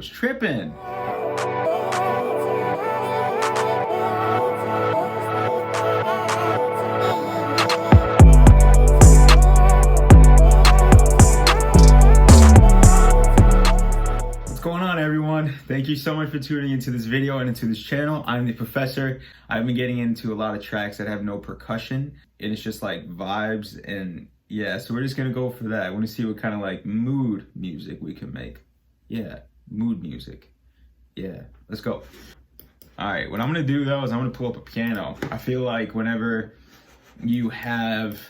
was tripping. What's going on, everyone? Thank you so much for tuning into this video and into this channel. I'm the professor. I've been getting into a lot of tracks that have no percussion, and it's just like vibes, and yeah, so we're just gonna go for that. I want to see what kind of like mood music we can make. Yeah, mood music. Yeah, let's go. All right, what I'm gonna do though is I'm gonna pull up a piano. I feel like whenever you have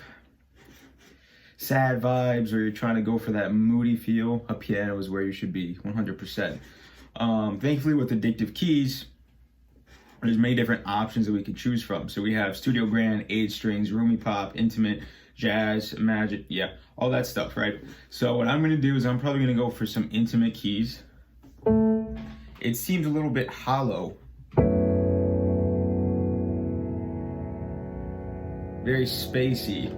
sad vibes or you're trying to go for that moody feel, a piano is where you should be, 100%. Thankfully, with addictive keys, there's many different options that we can choose from. So we have studio grand, 8 strings, roomy pop, intimate, jazz, magic, yeah, all that stuff, right? So what I'm gonna do is I'm probably gonna go for some intimate keys. It seems a little bit hollow. Very spacey.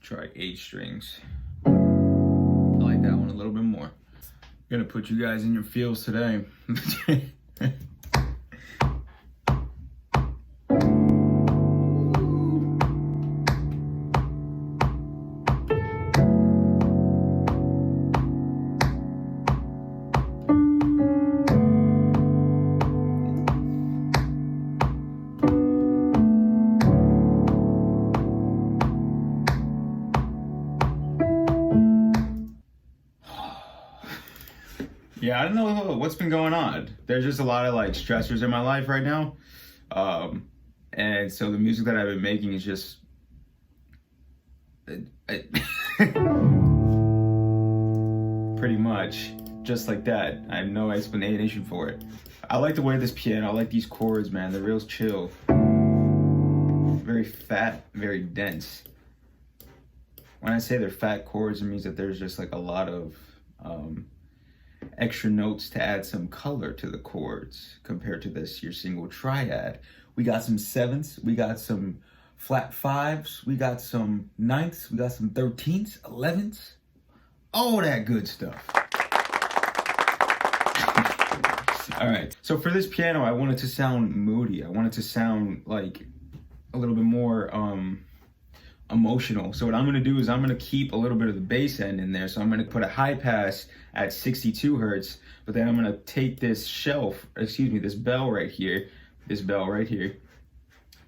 Try 8 strings. I like that one a little bit more. I'm gonna put you guys in your feels today. Yeah, I don't know what's been going on. There's just a lot of like stressors in my life right now. And so the music that I've been making is just pretty much just like that. I have no explanation for it. I like the way this piano, I like these chords, man. They're real chill. Very fat, very dense. When I say they're fat chords, it means that there's just like a lot of extra notes to add some color to the chords compared to this your single triad. We got some 7ths, we got some flat 5s, we got some 9ths, we got some 13ths, 11ths, all that good stuff. All right, so for this piano, I want it to sound moody. I want it to sound like a little bit more emotional. So what I'm gonna do is I'm gonna keep a little bit of the bass end in there. So I'm gonna put a high pass at 62 hertz, but then I'm gonna take this this bell right here,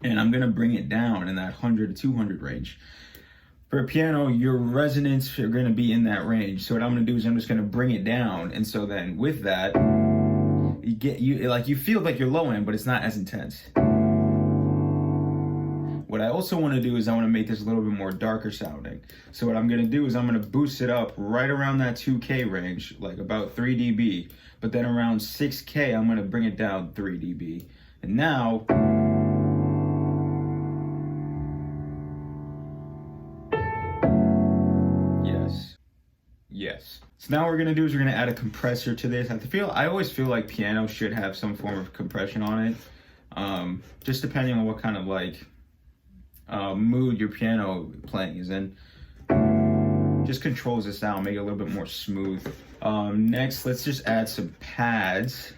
and I'm gonna bring it down in that 100 to 200 range. For a piano, your resonance are gonna be in that range. So what I'm gonna do is I'm just gonna bring it down, and so then with that, you feel like you're low end, but it's not as intense. What I also want to do is I want to make this a little bit more darker sounding. So what I'm going to do is I'm going to boost it up right around that 2K range, like about 3 dB. But then around 6K, I'm going to bring it down 3 dB. And now, yes. So now what we're going to do is we're going to add a compressor to this. I always feel like piano should have some form of compression on it. Just depending on what kind of like mood your piano playing is in. Just controls the sound, make it a little bit more smooth. Next, let's just add some pads.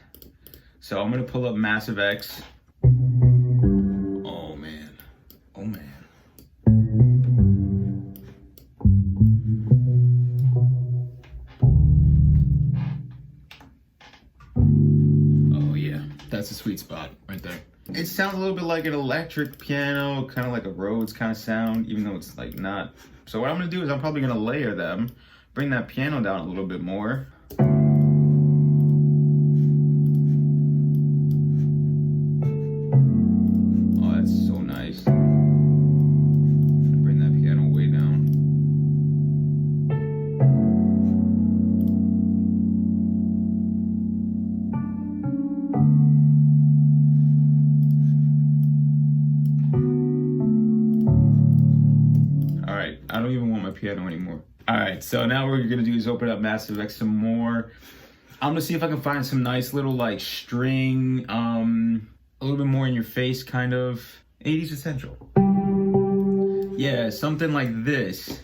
So I'm gonna pull up Massive X. Oh man, oh man. Oh yeah, that's a sweet spot right there. It sounds a little bit like an electric piano, kind of like a Rhodes kind of sound, even though it's like not. So what I'm gonna do is I'm probably gonna layer them, bring that piano down a little bit more. Oh, that's so nice. Bring that piano way down. I don't even want my piano anymore. All right, so now what we're gonna do is open up Massive X some more. I'm gonna see if I can find some nice little like string, a little bit more in your face kind of 80s essential. Yeah, something like this.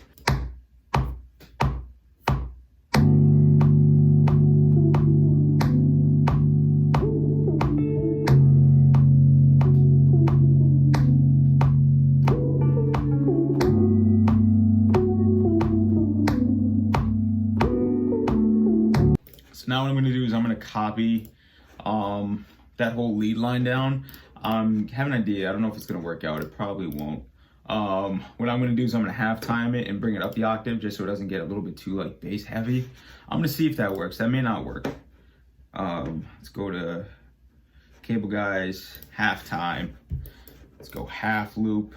So now what I'm gonna do is I'm gonna copy that whole lead line down. I have an idea. I don't know if it's gonna work out. It probably won't. What I'm gonna do is I'm gonna half time it and bring it up the octave just so it doesn't get a little bit too like bass heavy. I'm gonna see if that works. That may not work. Let's go to Cable Guys, half time. Let's go half loop.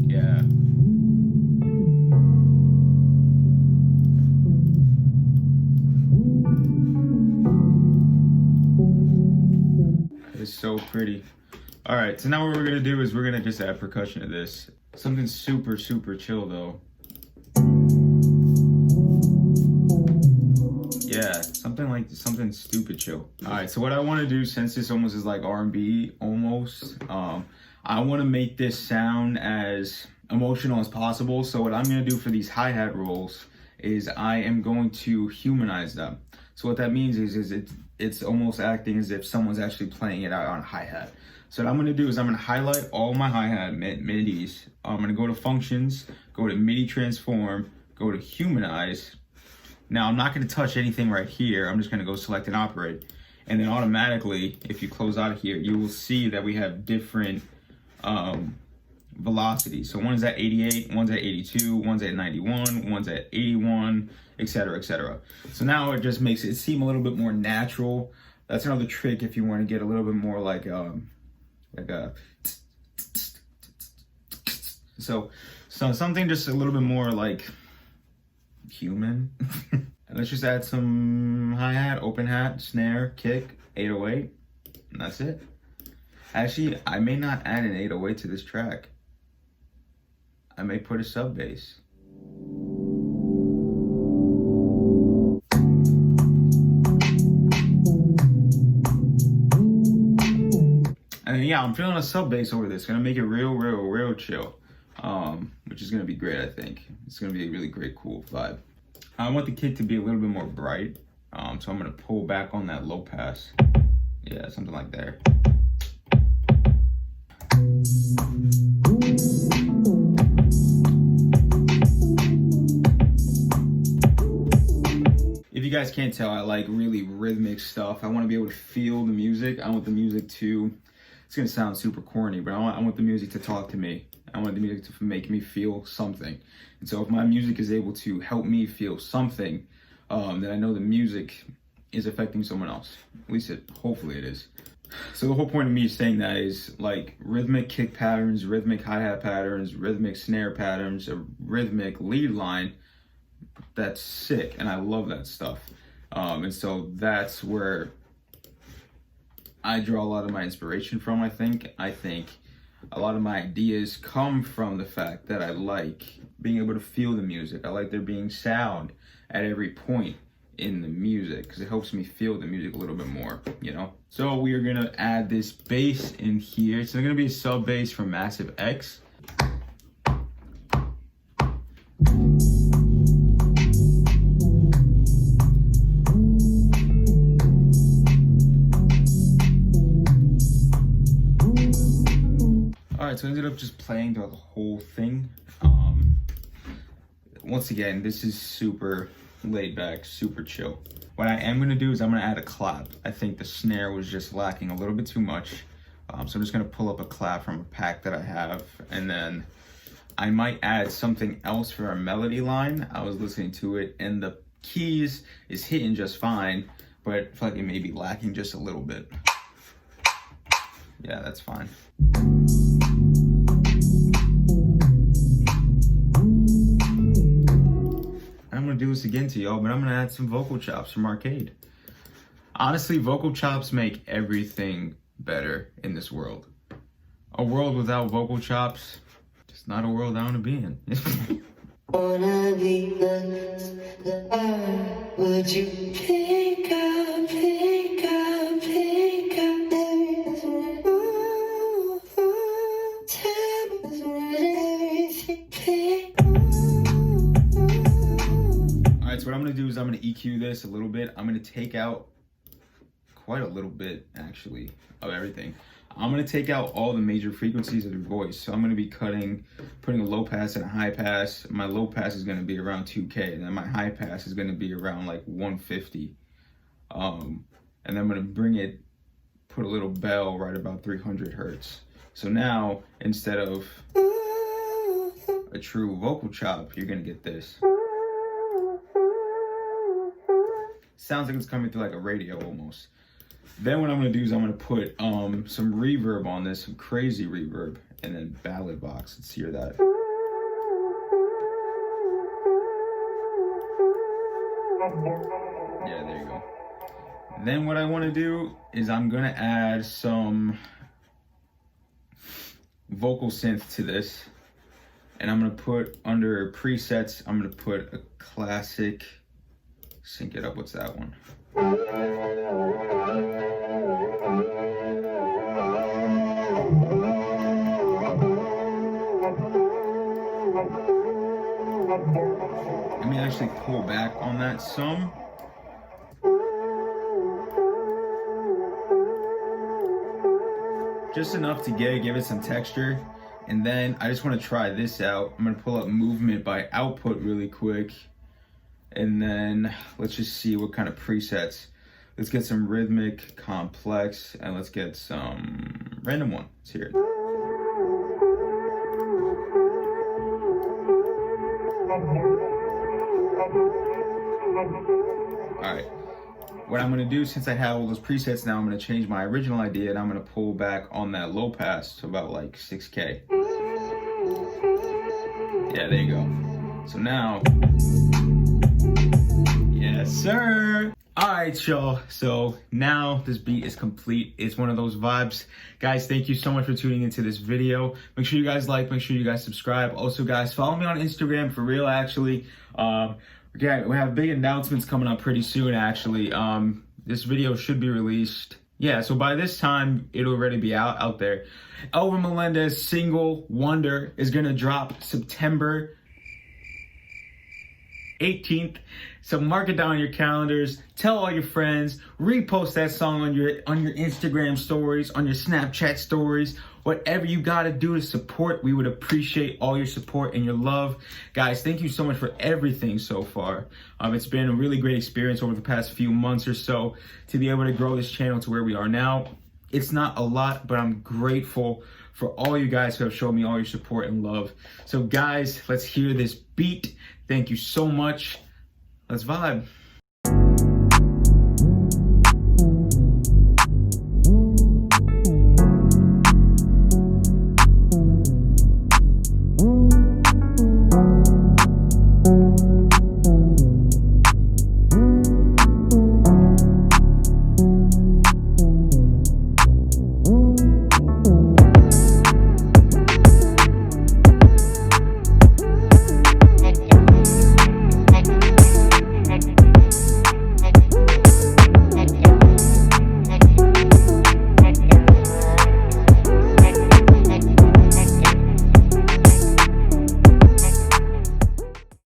Yeah. It's so pretty. All right, so now what we're gonna do is we're gonna just add percussion to this. Something super, super chill though. Yeah, something stupid chill. All right, so what I wanna do, since this almost is like R&B almost, I wanna make this sound as emotional as possible. So what I'm gonna do for these hi-hat rolls is I am going to humanize them. So what that means is it's almost acting as if someone's actually playing it out on a hi-hat. So what I'm gonna do is I'm gonna highlight all my hi-hat midis. I'm gonna go to functions, go to MIDI transform, go to humanize. Now I'm not gonna touch anything right here. I'm just gonna go select and operate. And then automatically, if you close out of here, you will see that we have different velocities. So one's at 88, one's at 82, one's at 91, one's at 81, etc., etc. So now it just makes it seem a little bit more natural. That's another trick if you want to get a little bit more like a so something just a little bit more like human. And let's just add some hi-hat, open hat, snare, kick, 808, and that's it. Actually, I may not add an 808 to this track. I may put a sub bass. And yeah, I'm feeling a sub bass over this. Gonna make it real chill, which is gonna be great. I think it's gonna be a really great, cool vibe. I want the kick to be a little bit more bright, so I'm gonna pull back on that low pass. Yeah, something like there. If you guys can't tell, I like really rhythmic stuff. I want to be able to feel the music. I want the music to, it's going to sound super corny, but I want the music to talk to me. I want the music to make me feel something. And so if my music is able to help me feel something, then I know the music is affecting someone else. At least hopefully it is. So the whole point of me saying that is like rhythmic kick patterns, rhythmic hi-hat patterns, rhythmic snare patterns, a rhythmic lead line. That's sick, and I love that stuff. And so that's where I draw a lot of my inspiration from. I think a lot of my ideas come from the fact that I like being able to feel the music. I like there being sound at every point in the music because it helps me feel the music a little bit more, you know? So we are gonna add this bass in here. So it's gonna be a sub bass from Massive X. Alright, so I ended up just playing throughout the whole thing. Once again, this is super laid back, super chill. What I am gonna do is I'm gonna add a clap. I think the snare was just lacking a little bit too much. So I'm just gonna pull up a clap from a pack that I have, and then I might add something else for our melody line. I was listening to it and the keys is hitting just fine, but I feel like it may be lacking just a little bit. Yeah, that's fine. I'm gonna do this again to y'all, but I'm gonna add some vocal chops from Arcade. Honestly, vocal chops make everything better in this world. A world without vocal chops, just not a world I wanna be in. Wanna be the Would you pick up, pick up, pick up? Alright, so what I'm going to do is I'm going to EQ this a little bit. I'm going to take out quite a little bit, actually, of everything. I'm going to take out all the major frequencies of your voice. So I'm going to be putting a low pass and a high pass. My low pass is going to be around 2K, and then my high pass is going to be around like 150. And then I'm going to put a little bell right about 300 hertz. So now, instead of a true vocal chop, you're going to get this. Sounds like it's coming through like a radio almost. Then what I'm going to do is I'm going to put some reverb on this, some crazy reverb, and then ballad box. Let's hear that. Yeah, there you go. Then what I want to do is I'm going to add some vocal synth to this. And I'm going to put under presets, I'm going to put a classic, sync it up, what's that one? Let me actually pull back on that some. Just enough to give it some texture. And then I just want to try this out. I'm going to pull up movement by output really quick. And then let's just see what kind of presets. Let's get some rhythmic, complex, and let's get some random one. Let's hear it. All right. What I'm going to do, since I have all those presets now, I'm going to change my original idea and I'm going to pull back on that low pass to about like 6K. Yeah, there you go. So now, yes, sir. All right, y'all. So now this beat is complete. It's one of those vibes. Guys, thank you so much for tuning into this video. Make sure you guys like, make sure you guys subscribe. Also, guys, follow me on Instagram, for real, actually. Okay, we have big announcements coming up pretty soon, actually. This video should be released. Yeah, so by this time, it'll already be out there. Elvin Melendez single Wonder is gonna drop September 18th. So mark it down on your calendars. Tell all your friends. Repost that song on your Instagram stories, on your Snapchat stories. Whatever you gotta do to support, we would appreciate all your support and your love. Guys, thank you so much for everything so far. It's been a really great experience over the past few months or so to be able to grow this channel to where we are now. It's not a lot, but I'm grateful for all you guys who have shown me all your support and love. So guys, let's hear this beat. Thank you so much. Let's vibe.